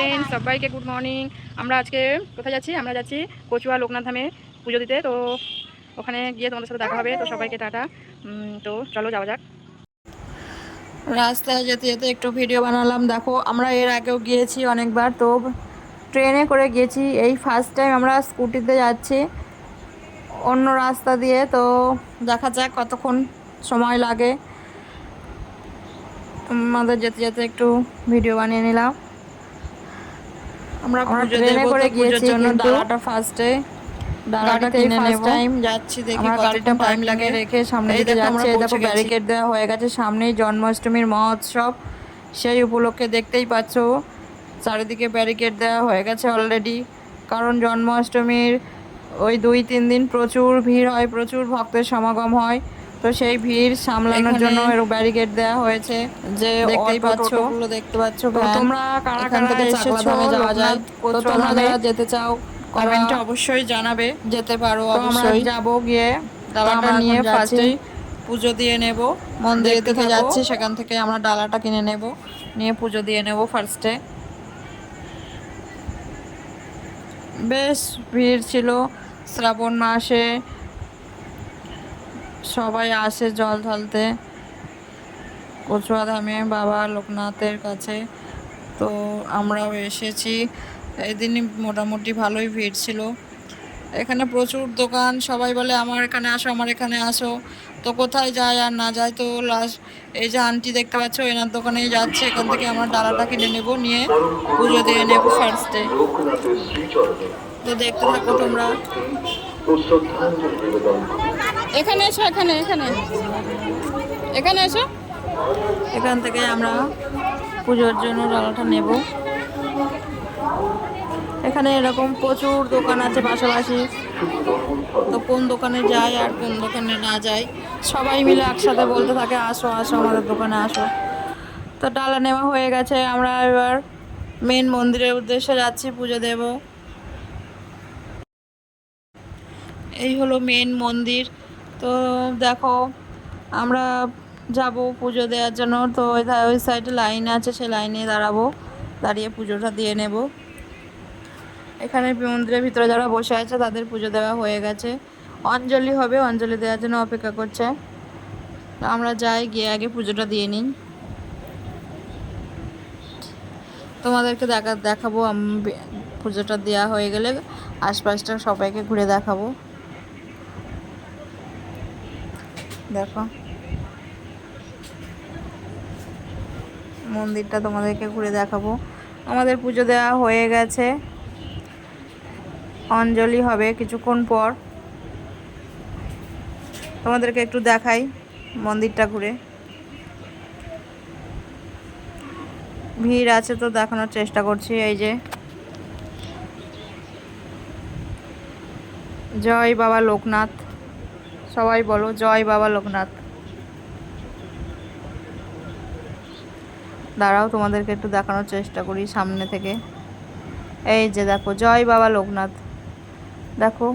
Friends, সবাইকে good morning. আমরা আজকে কোথায় যাচ্ছি? আমরা যাচ্ছি কচুয়া লোকনাথ ধামে পুজো দিতে। তো ওখানে গিয়ে তোমাদের সাথে দেখা হবে। তো সবাইকে টাটা। তো চলো যাওয়া যাক। রাস্তায় যেতে যেতে একটু ভিডিও বানালাম। দেখো, আমরা এর আগেও গিয়েছি অনেকবার, তো ট্রেনে করে গিয়েছি। এই ফার্স্ট টাইম আমরা স্কুটিতে যাচ্ছি অন্য রাস্তা দিয়ে। তো দেখা যাক কতক্ষণ সময় লাগে। আমাদের যেতে যেতে একটু ভিডিও বানিয়ে নিলাম। আমরা ট্রেনে করে গিয়েছি, কিন্তু ডালাটা ফার্স্টে গাড়িতে ফার্স্ট টাইম যাচ্ছি। দেখি গাড়িটা টাইম লাগে রেখে সামনে দিকে যাচ্ছে। দেখো ব্যারিকেড দেওয়া হয়ে গেছে, সামনেই জন্মাষ্টমীর মহোৎসব। সেই উপলক্ষে দেখতেই পাচ্ছ চারিদিকে ব্যারিকেড দেওয়া হয়ে গেছে অলরেডি। কারণ জন্মাষ্টমীর ওই 2-3 দিন প্রচুর ভিড় হয়, প্রচুর ভক্তের সমাগম হয়। তো সেই ভিড় সামলানোর জন্য এর ব্যারিকেড দেওয়া হয়েছে, যে দেখতেই পাচ্ছ। দেখতে পাচ্ছ তোমরা কারা কারা এসেছো যাওয়া যায়। তো তোমরা যারা যেতে চাও কমেন্টে অবশ্যই জানাবে। যেতে পারো অবশ্যই। যাবো, গিয়ে ডালাটা নিয়ে ফার্স্টেই পুজো দিয়ে নেব। মন্দিরে থেকে যাচ্ছি, সেখান থেকে আমরা ডালাটা কিনে নেব, নিয়ে পুজো দিয়ে নেব ফার্স্টে। বেশ ভিড় ছিল শ্রাবণ মাসে, সবাই আসে জল ঢালতে কচুয়া ধামে বাবা লোকনাথের কাছে। তো আমরাও এসেছি। এদিনই মোটামুটি ভালোই ভিড় ছিল। এখানে প্রচুর দোকান, সবাই বলে আমার এখানে আসো, আমার এখানে আসো। তো কোথায় যায় আর না যায়, তো লাস্ট এই যে আন্টি দেখতে পাচ্ছ এনার দোকানেই যাচ্ছে। এখান থেকে আমরা ডালাটা কিনে নেব, নিয়ে পুজো দিয়ে নেব ফার্স্টে। তো দেখতে থাকো তোমরা। এখানে এসো, এখানে এখানে এখানে এসো। এখান থেকে আমরা পুজোর জন্য ডালাটা নেব। এখানে এরকম প্রচুর দোকান আছে পাশাপাশি। তো কোন দোকানে যায় আর কোন দোকানে না যায়, সবাই মিলে একসাথে বলতে থাকে আসো আসো আমাদের দোকানে আসো। তো ডালা নেওয়া হয়ে গেছে, আমরা এবার মেন মন্দিরের উদ্দেশ্যে যাচ্ছি পুজো দেব। এই হলো মেন মন্দির। তো দেখো, আমরা যাব পুজো দেওয়ার জন্য। তো ওই সাইডে লাইন আছে, সেই লাইনে দাঁড়াবো, দাঁড়িয়ে পুজোটা দিয়ে নেব। এখানে মন্দিরের ভিতরে যারা বসে আছে তাদের পুজো দেওয়া হয়ে গেছে। অঞ্জলি হবে, অঞ্জলি দেওয়ার জন্য অপেক্ষা করছে। আমরা যাই, গিয়ে আগে পুজোটা দিয়ে নিই। তোমাদেরকে দেখাবো পুজোটা দেওয়া হয়ে গেলে আশপাশটা সবাইকে ঘুরে দেখাবো। দেখো মন্দিরটা তোমাদেরকে ঘুরে দেখাবো। আমাদের পুজো দেওয়া হয়ে গেছে, অঞ্জলি হবে কিছুক্ষণ পর। তোমাদেরকে একটু দেখাই মন্দিরটা ঘুরে। ভিড় আছে তো দেখানোর চেষ্টা করছি। এই যে জয় বাবা লোকনাথ, সবাই বলো জয় বাবা লোকনাথ। দাঁড়াও, তোমাদেরকে একটু দেখানোর চেষ্টা করি সামনে থেকে। এই যে দেখো জয় বাবা লোকনাথ, দেখো।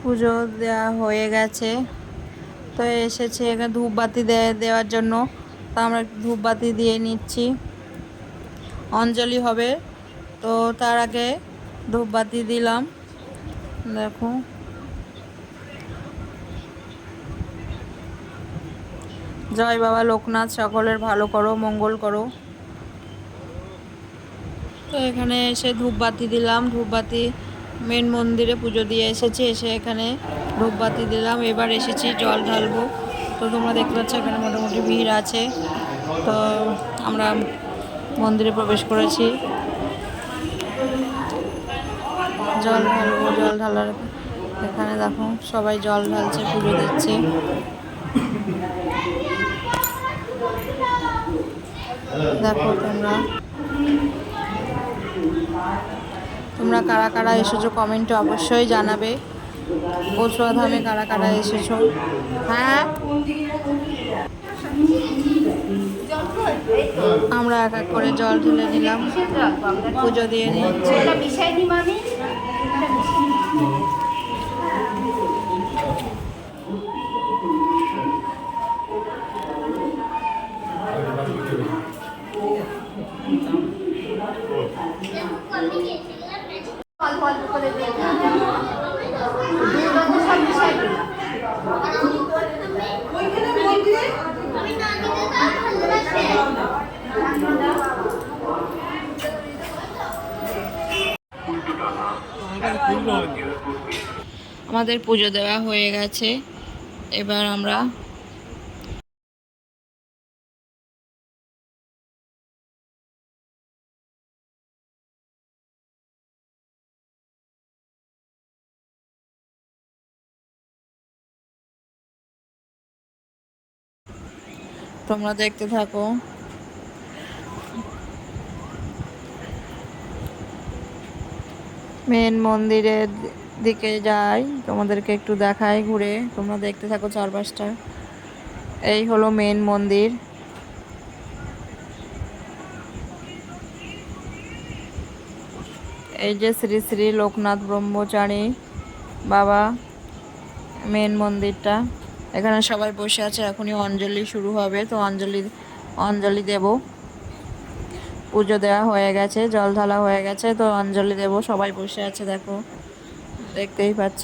পুজো দেওয়া হয়ে গেছে, তো এসেছে এখানে ধূপবাতি দেওয়ার জন্য। তো আমরা ধূপবাতি দিয়ে নিচ্ছি, অঞ্জলি হবে। তো তার আগে ধূপবাতি দিলাম। দেখো জয় বাবা লোকনাথ, সকলের ভালো করো, মঙ্গল করো। তো এখানে এসে ধূপবাতি দিলাম, ধূপবাতি মেন মন্দিরে পুজো দিয়ে এসেছি, এসে এখানে ধূপবাতি দিলাম। এবার এসেছি জল ঢালবো। তো তোমরা দেখতে পাচ্ছ এখানে মোটামুটি ভিড় আছে। তো আমরা মন্দিরে প্রবেশ করেছি, জল ঢালবো। জল ঢালার এখানে দেখো সবাই জল ঢালছে, পুজো দিচ্ছে। দেখো তোমরা কারা কারা এসেছো কমেন্টে অবশ্যই জানাবে। কচুয়া ধামে কারা কারা এসেছো। হ্যাঁ আমরা এক এক করে জল ঢেলে নিলাম, পুজো দিয়ে নিচ্ছি। আমাদের পুজো দেওয়া হয়ে গেছে, এবার আমরা তোমরা দেখতে থাকো। মেন মন্দিরের দিকে যাই, তোমাদেরকে একটু দেখাই ঘুরে, তোমরা দেখতে থাকো চারপাশটা। এই হলো মেন মন্দির। এই যে শ্রী শ্রী লোকনাথ ব্রহ্মচারী বাবা মেন মন্দিরটা। এখানে সবাই বসে আছে, এখনই অঞ্জলি শুরু হবে, তো অঞ্জলি দেব। পুজো দেওয়া হয়ে গেছে, জল ঢালা হয়ে গেছে, তো অঞ্জলি দেব। সবাই বসে আছে, দেখো, দেখতেই পাচ্ছ।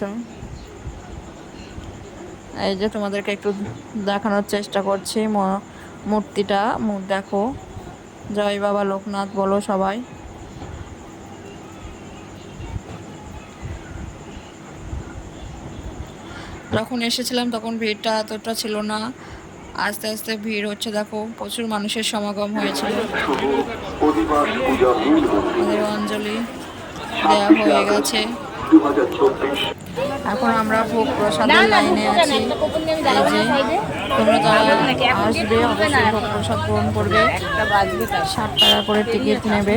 এই যে তোমাদেরকে একটু দেখানোর চেষ্টা করছি মূর্তিটা, দেখো, জয় বাবা লোকনাথ বলো সবাই। যখন এসেছিলাম তখন ভিড়টা এতটা ছিল না, আস্তে আস্তে ভিড় হচ্ছে, দেখো প্রচুর মানুষের সমাগম হয়েছিল। আমাদের অঞ্জলি দেওয়া হয়ে গেছে, এখন আমরা ভোগ প্রসাদের লাইনে আছি। এই যে তোমরা যারা আসবে অবশ্যই ভোগ প্রসাদ গ্রহণ করবে, 60 টাকা করে টিকিট নেবে।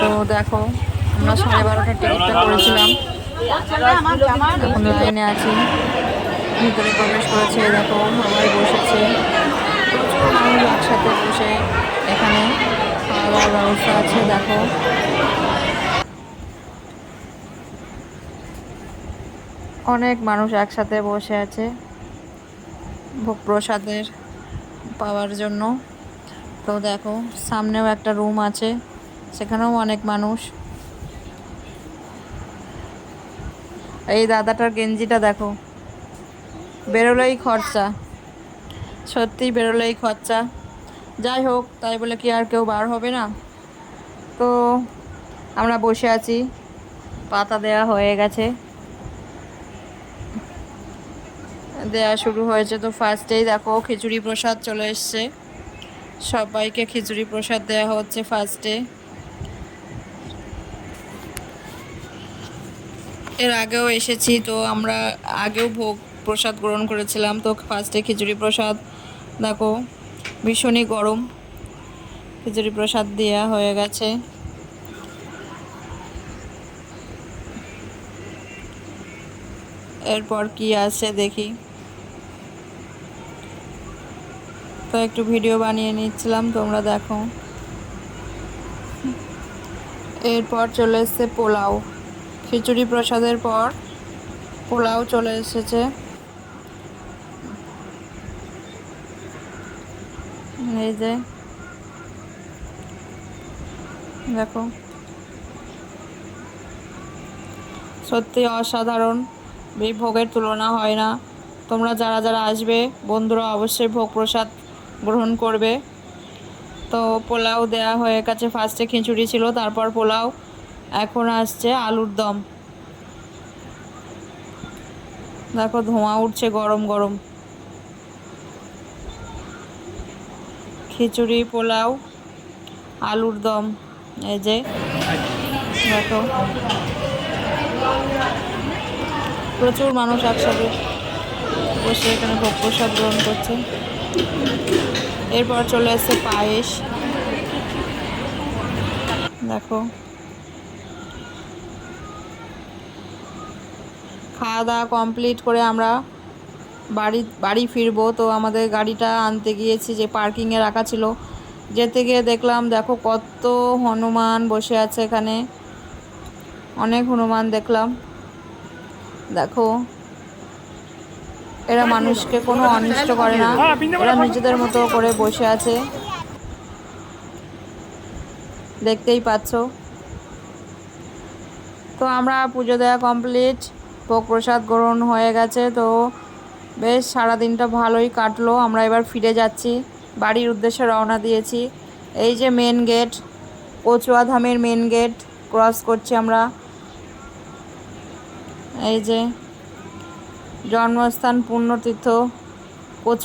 তো দেখো আমরা 12:30 টিকিটটা করেছিলাম, এখন লাইনে আছি, ভিতরে প্রবেশ করেছে। দেখো সবাই বসেছে, প্রচুর মানুষ একসাথে বসে, এখানে খাওয়া দাওয়ার ব্যবস্থা আছে। দেখো অনেক মানুষ একসাথে বসে আছে ভোগ প্রসাদের পাওয়ার জন্য। তো দেখো সামনেও একটা রুম আছে, সেখানেও অনেক মানুষ। এই দাদাটার গেঞ্জিটা দেখো, বেরোলেই খরচা, সত্যিই বেরোলেই খরচা। যাই হোক, তাই বলে কি আর কেউ বার হবে না? তো আমরা বসে আছি, পাতা দেয়া হয়ে গেছে, দেয়া শুরু হয়েছে। তো ফার্স্টেই দেখো খিচুড়ি প্রসাদ চলে এসছে, সবাইকে খিচুড়ি প্রসাদ দেওয়া হচ্ছে ফার্স্টে। এর আগেও এসেছি, তো আমরা আগেও ভোগ প্রসাদ গ্রহণ করেছিলাম। তো ফার্স্টে খিচুড়ি প্রসাদ, দেখো ভীষণই গরম, খিচুড়ি প্রসাদ দেওয়া হয়ে গেছে। এরপর কি আছে দেখি, তো একটু ভিডিও বানিয়ে নিচ্ছিলাম, তোমরা দেখো। এরপর চলে এসছে পোলাও, খিচুড়ি প্রসাদের পর পোলাও চলে এসেছে। এই যে দেখো, সত্যি অসাধারণ, এই ভোগের তুলনা হয় না। তোমরা যারা যারা আসবে বন্ধুরা অবশ্যই ভোগ প্রসাদ গ্রহণ করবে। তো পোলাও দেয়া হয়ে গেছে, ফার্স্টে খিচুড়ি ছিল, তারপর পোলাও, এখন আসছে আলুর দম। দেখো ধোঁয়া উঠছে গরম গরম, খিচুড়ি, পোলাও, আলুর দম। এই যে দেখো প্রচুর মানুষ একসাথে বসে এখানে ভোগ প্রসাদ গ্রহণ করছে। এরপর চলে আসছে পায়েস, দেখো খাওয়া দাওয়া কমপ্লিট করে আমরা বাড়ি ফিরবো। তো আমাদের গাড়িটা আনতে গিয়েছি, যে পার্কিংয়ে রাখা ছিল যেতে গিয়ে দেখলাম দেখো কত হনুমান বসে আছে এখানে, অনেক হনুমান দেখলাম। দেখো এরা মানুষকে কোনো অনিষ্ট করে না, এরা নিজেদের মতো করে বসে আছে, দেখতেই পাচ্ছ। তো আমরা পুজো দেওয়া কমপ্লিট, ভোগ প্রসাদ গ্রহণ হয়ে গেছে। তো বেশ সারাদিনটা ভালোই কাটলো। আমরা এবার ফিরে যাচ্ছি, বাড়ির উদ্দেশ্যে রওনা দিয়েছি। এই যে মেন গেট, কচুয়া ধামের মেন গেট ক্রস করছি আমরা। এই যে জন্মস্থান পুণ্যতীর্থ কচুয়া।